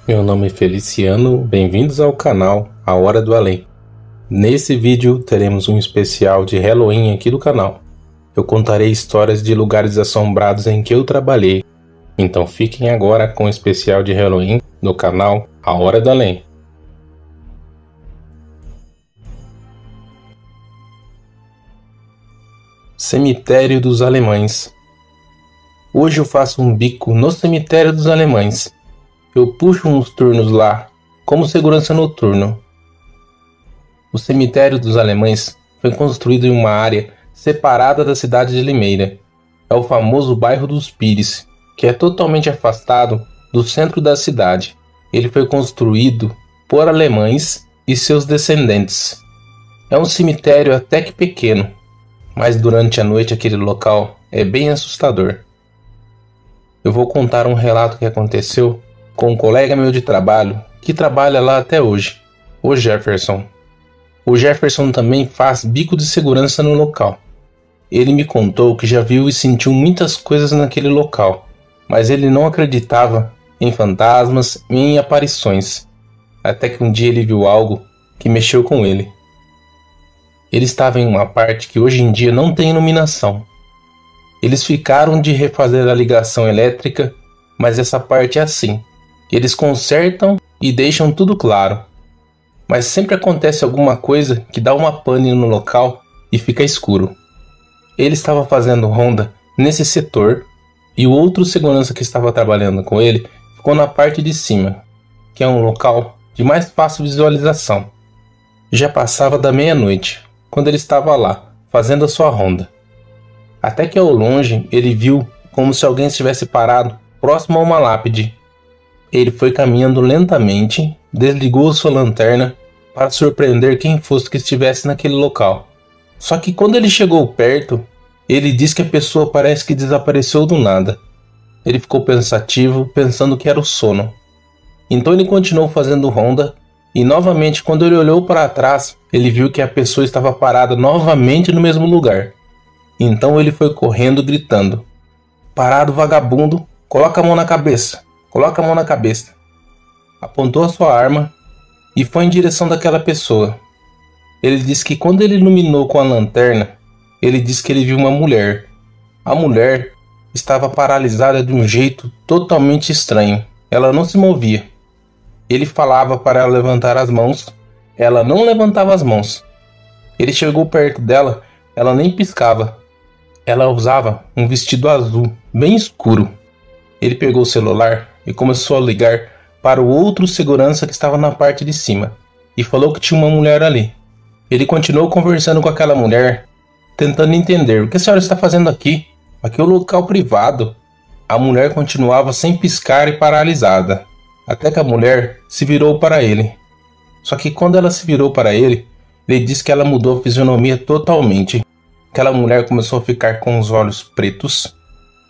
Meu nome é Feliciano, bem-vindos ao canal A Hora do Além. Nesse vídeo teremos um especial de Halloween aqui do canal. Eu contarei histórias de lugares assombrados em que eu trabalhei. Então fiquem agora com o especial de Halloween no canal A Hora do Além. Cemitério dos Alemães. Hoje eu faço um bico no Cemitério dos Alemães. Eu puxo uns turnos lá, como segurança noturno. O Cemitério dos Alemães foi construído em uma área separada da cidade de Limeira. É o famoso bairro dos Pires, que é totalmente afastado do centro da cidade. Ele foi construído por alemães e seus descendentes. É um cemitério até que pequeno, mas durante a noite aquele local é bem assustador. Eu vou contar um relato que aconteceu com um colega meu de trabalho, que trabalha lá até hoje, o Jefferson. O Jefferson também faz bico de segurança no local. Ele me contou que já viu e sentiu muitas coisas naquele local, mas ele não acreditava em fantasmas e em aparições, até que um dia ele viu algo que mexeu com ele. Ele estava em uma parte que hoje em dia não tem iluminação. Eles ficaram de refazer a ligação elétrica, mas essa parte é assim. Eles consertam e deixam tudo claro. Mas sempre acontece alguma coisa que dá uma pane no local e fica escuro. Ele estava fazendo ronda nesse setor e o outro segurança que estava trabalhando com ele ficou na parte de cima, que é um local de mais fácil visualização. Já passava da meia-noite, quando ele estava lá, fazendo a sua ronda. Até que ao longe ele viu como se alguém estivesse parado próximo a uma lápide. Ele foi caminhando lentamente, desligou sua lanterna para surpreender quem fosse que estivesse naquele local. Só que quando ele chegou perto, ele disse que a pessoa parece que desapareceu do nada. Ele ficou pensativo, pensando que era o sono. Então ele continuou fazendo ronda e novamente quando ele olhou para trás, ele viu que a pessoa estava parada novamente no mesmo lugar. Então ele foi correndo gritando: "Parado, vagabundo, coloca a mão na cabeça! Coloca a mão na cabeça." Apontou a sua arma e foi em direção daquela pessoa. Ele disse que quando ele iluminou com a lanterna, ele disse que ele viu uma mulher. A mulher estava paralisada de um jeito totalmente estranho. Ela não se movia. Ele falava para ela levantar as mãos. Ela não levantava as mãos. Ele chegou perto dela, ela nem piscava. Ela usava um vestido azul, bem escuro. Ele pegou o celular e começou a ligar para o outro segurança que estava na parte de cima e falou que tinha uma mulher ali. Ele continuou conversando com aquela mulher, tentando entender: "O que a senhora está fazendo aqui? Aqui é um local privado." A mulher continuava sem piscar e paralisada, até que a mulher se virou para ele. Só que quando ela se virou para ele, ele disse que ela mudou a fisionomia totalmente. Aquela mulher começou a ficar com os olhos pretos.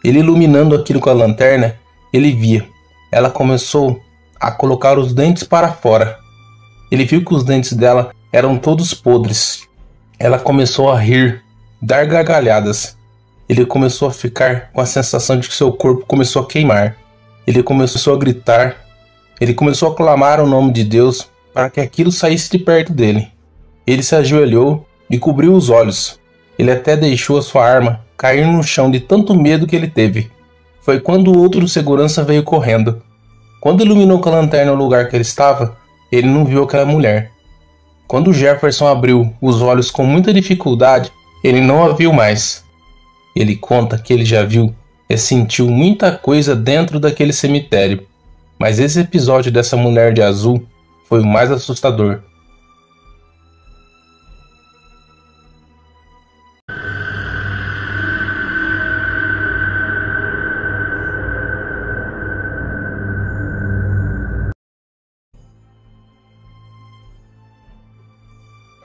Ele iluminando aquilo com a lanterna, ele via. Ela começou a colocar os dentes para fora. Ele viu que os dentes dela eram todos podres. Ela começou a rir, dar gargalhadas. Ele começou a ficar com a sensação de que seu corpo começou a queimar. Ele começou a gritar. Ele começou a clamar o nome de Deus para que aquilo saísse de perto dele. Ele se ajoelhou e cobriu os olhos. Ele até deixou a sua arma cair no chão de tanto medo que ele teve. Foi quando o outro segurança veio correndo. Quando iluminou com a lanterna o lugar que ele estava, ele não viu aquela mulher. Quando Jefferson abriu os olhos com muita dificuldade, ele não a viu mais. Ele conta que ele já viu e sentiu muita coisa dentro daquele cemitério, mas esse episódio dessa mulher de azul foi o mais assustador.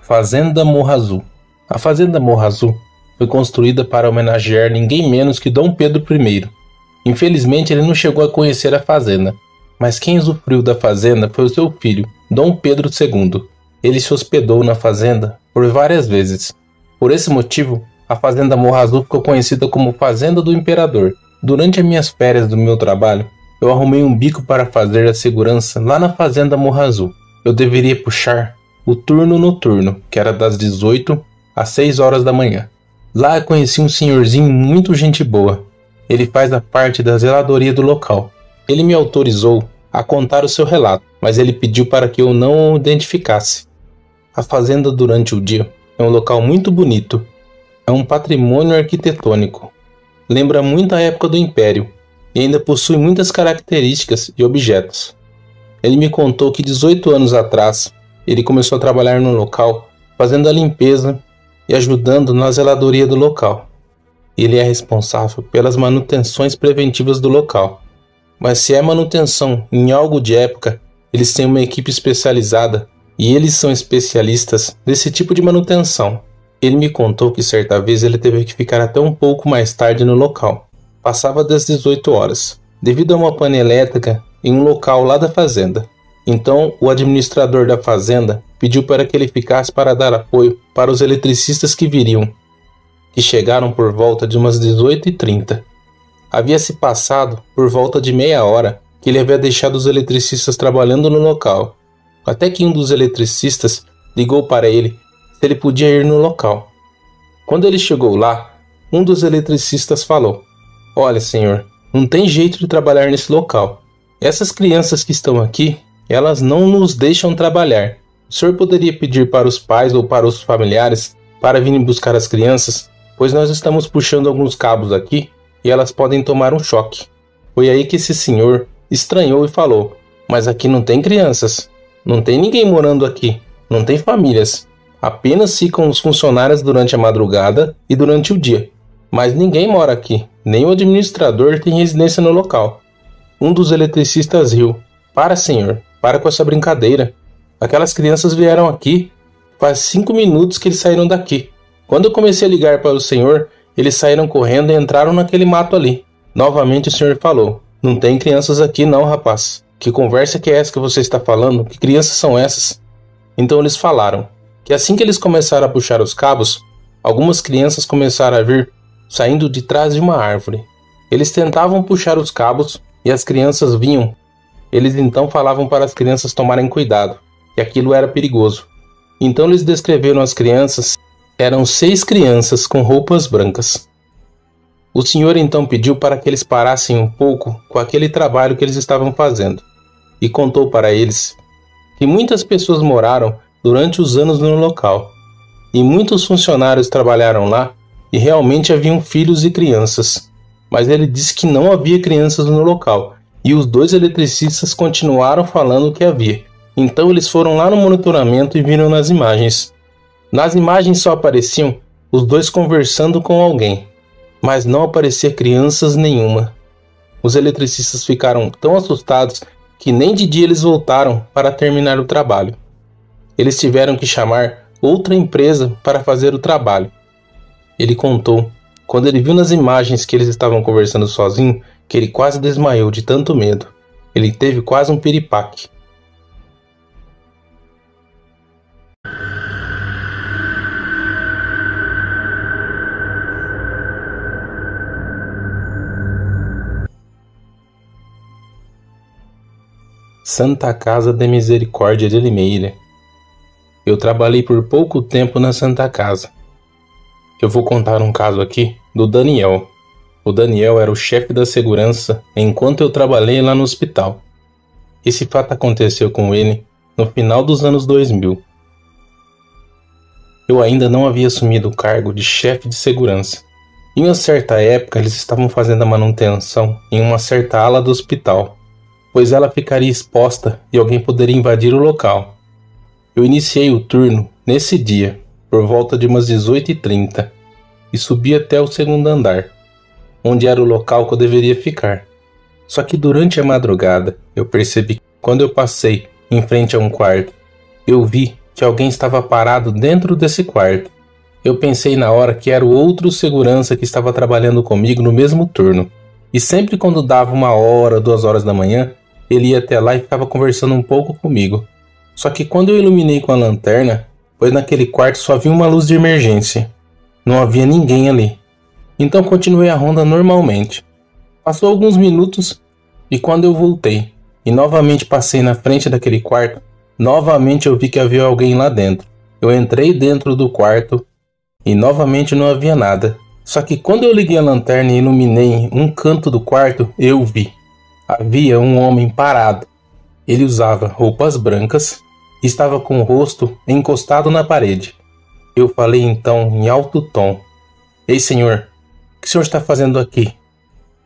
Fazenda Morro Azul. A Fazenda Morro Azul foi construída para homenagear ninguém menos que Dom Pedro I. Infelizmente ele não chegou a conhecer a fazenda, mas quem usufruiu da fazenda foi o seu filho, Dom Pedro II. Ele se hospedou na fazenda por várias vezes. Por esse motivo, a Fazenda Morro Azul ficou conhecida como Fazenda do Imperador. Durante as minhas férias do meu trabalho, Eu arrumei um bico para fazer a segurança lá na fazenda Morro Azul. Eu deveria puxar o turno noturno, que era das 18 às 6 horas da manhã. Lá eu conheci um senhorzinho muito gente boa. Ele faz a parte da zeladoria do local. Ele me autorizou a contar o seu relato, mas ele pediu para que eu não o identificasse. A fazenda durante o dia é um local muito bonito. É um patrimônio arquitetônico. Lembra muito a época do Império e ainda possui muitas características e objetos. Ele me contou que 18 anos atrás ele começou a trabalhar no local, fazendo a limpeza e ajudando na zeladoria do local. Ele é responsável pelas manutenções preventivas do local. Mas se é manutenção em algo de época, eles têm uma equipe especializada e eles são especialistas nesse tipo de manutenção. Ele me contou que certa vez ele teve que ficar até um pouco mais tarde no local. Passava das 18 horas, devido a uma pane elétrica em um local lá da fazenda. Então, o administrador da fazenda pediu para que ele ficasse para dar apoio para os eletricistas que viriam, que chegaram por volta de umas 18h30. Havia se passado por volta de meia hora que ele havia deixado os eletricistas trabalhando no local, até que um dos eletricistas ligou para ele se ele podia ir no local. Quando ele chegou lá, um dos eletricistas falou: "Olha, senhor, não tem jeito de trabalhar nesse local. Essas crianças que estão aqui, elas não nos deixam trabalhar. O senhor poderia pedir para os pais ou para os familiares para virem buscar as crianças, pois nós estamos puxando alguns cabos aqui e elas podem tomar um choque." Foi aí que esse senhor estranhou e falou: "Mas aqui não tem crianças, não tem ninguém morando aqui, não tem famílias. Apenas ficam os funcionários durante a madrugada e durante o dia. Mas ninguém mora aqui, nem o administrador tem residência no local." Um dos eletricistas riu: "Para, senhor, para com essa brincadeira. Aquelas crianças vieram aqui. Faz 5 minutos que eles saíram daqui. Quando eu comecei a ligar para o senhor, eles saíram correndo e entraram naquele mato ali." Novamente o senhor falou: "Não tem crianças aqui não, rapaz. Que conversa que é essa que você está falando? Que crianças são essas?" Então eles falaram que assim que eles começaram a puxar os cabos, algumas crianças começaram a vir saindo de trás de uma árvore. Eles tentavam puxar os cabos e as crianças vinham. Eles então falavam para as crianças tomarem cuidado, que aquilo era perigoso. Então eles descreveram as crianças. Eram 6 crianças com roupas brancas. O senhor então pediu para que eles parassem um pouco com aquele trabalho que eles estavam fazendo e contou para eles que muitas pessoas moraram durante os anos no local e muitos funcionários trabalharam lá e realmente haviam filhos e crianças, mas ele disse que não havia crianças no local e os 2 eletricistas continuaram falando que havia. Então eles foram lá no monitoramento e viram nas imagens. Nas imagens só apareciam os 2 conversando com alguém, mas não aparecia crianças nenhuma. Os eletricistas ficaram tão assustados que nem de dia eles voltaram para terminar o trabalho. Eles tiveram que chamar outra empresa para fazer o trabalho. Ele contou, quando ele viu nas imagens que eles estavam conversando sozinho, que ele quase desmaiou de tanto medo. Ele teve quase um piripaque. Santa Casa de Misericórdia de Limeira. Eu trabalhei por pouco tempo na Santa Casa. Eu vou contar um caso aqui do Daniel. O Daniel era o chefe da segurança enquanto eu trabalhei lá no hospital. Esse fato aconteceu com ele no final dos anos 2000. Eu ainda não havia assumido o cargo de chefe de segurança. Em uma certa época eles estavam fazendo a manutenção em uma certa ala do hospital, pois ela ficaria exposta e alguém poderia invadir o local. Eu iniciei o turno nesse dia, por volta de umas 18h30, e subi até o 2º andar, onde era o local que eu deveria ficar. Só que durante a madrugada, eu percebi que quando eu passei em frente a um quarto, eu vi que alguém estava parado dentro desse quarto. Eu pensei na hora que era o outro segurança que estava trabalhando comigo no mesmo turno, e sempre quando dava 1h, 2h da manhã, ele ia até lá e ficava conversando um pouco comigo. Só que quando eu iluminei com a lanterna, pois naquele quarto só havia uma luz de emergência. Não havia ninguém ali. Então continuei a ronda normalmente. Passou alguns minutos E quando eu voltei e novamente passei na frente daquele quarto, novamente eu vi que havia alguém lá dentro. Eu entrei dentro do quarto e novamente não havia nada. Só que quando eu liguei a lanterna e iluminei um canto do quarto, eu vi. Havia um homem parado. Ele usava roupas brancas e estava com o rosto encostado na parede. Eu falei então em alto tom: "Ei, senhor, o que o senhor está fazendo aqui?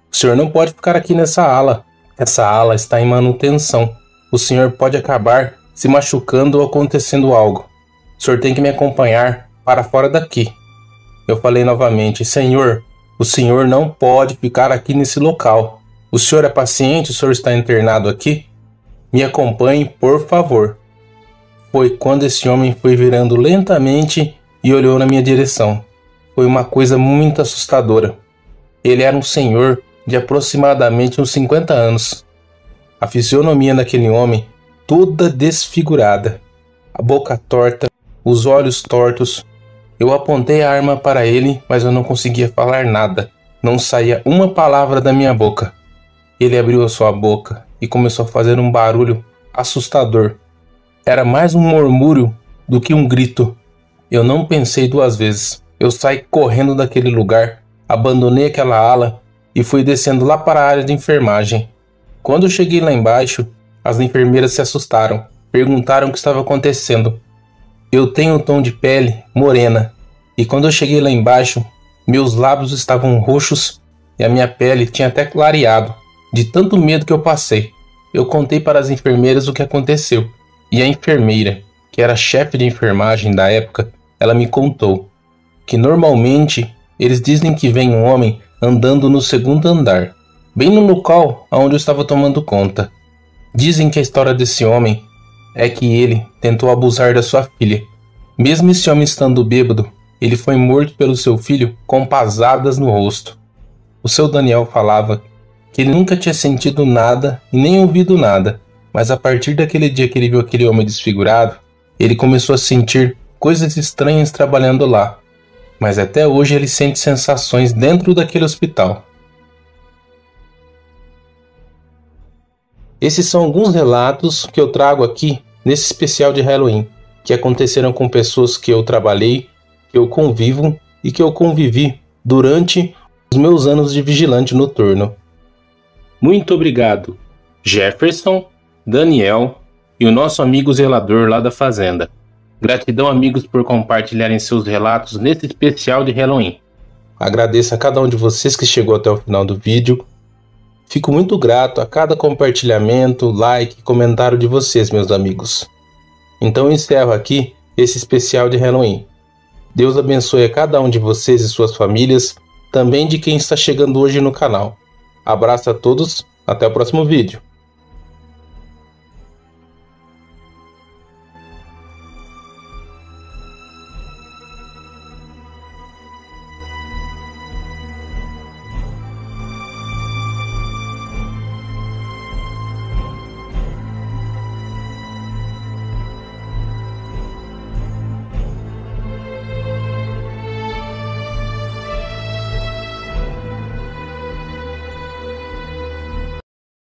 O senhor não pode ficar aqui nessa ala. Essa ala está em manutenção. O senhor pode acabar se machucando ou acontecendo algo. O senhor tem que me acompanhar para fora daqui." Eu falei novamente: "Senhor, o senhor não pode ficar aqui nesse local. O senhor é paciente? O senhor está internado aqui? Me acompanhe, por favor." Foi quando esse homem foi virando lentamente e olhou na minha direção. Foi uma coisa muito assustadora. Ele era um senhor de aproximadamente uns 50 anos. A fisionomia daquele homem toda desfigurada, a boca torta, os olhos tortos. Eu apontei a arma para ele, mas eu não conseguia falar nada. Não saía uma palavra da minha boca. Ele abriu a sua boca e começou a fazer um barulho assustador. Era mais um murmúrio do que um grito. Eu não pensei duas vezes. Eu saí correndo daquele lugar, abandonei aquela ala e fui descendo lá para a área de enfermagem. Quando eu cheguei lá embaixo, as enfermeiras se assustaram, perguntaram o que estava acontecendo. Eu tenho um tom de pele morena, e quando eu cheguei lá embaixo, meus lábios estavam roxos e a minha pele tinha até clareado, de tanto medo que eu passei. Eu contei para as enfermeiras o que aconteceu, e a enfermeira, que era chefe de enfermagem da época, ela me contou que normalmente eles dizem que vem um homem andando no segundo andar, bem no local onde eu estava tomando conta. Dizem que a história desse homem é que ele tentou abusar da sua filha. Mesmo esse homem estando bêbado, ele foi morto pelo seu filho com pasadas no rosto. O seu Daniel falava que ele nunca tinha sentido nada e nem ouvido nada, mas a partir daquele dia que ele viu aquele homem desfigurado, ele começou a sentir coisas estranhas trabalhando lá. Mas até hoje ele sente sensações dentro daquele hospital. Esses são alguns relatos que eu trago aqui nesse especial de Halloween, que aconteceram com pessoas que eu trabalhei, que eu convivo e que eu convivi durante os meus anos de vigilante noturno. Muito obrigado, Jefferson, Daniel e o nosso amigo zelador lá da fazenda. Gratidão, amigos, por compartilharem seus relatos nesse especial de Halloween. Agradeço a cada um de vocês que chegou até o final do vídeo. Fico muito grato a cada compartilhamento, like e comentário de vocês, meus amigos. Então eu encerro aqui esse especial de Halloween. Deus abençoe a cada um de vocês e suas famílias, também de quem está chegando hoje no canal. Abraço a todos, até o próximo vídeo.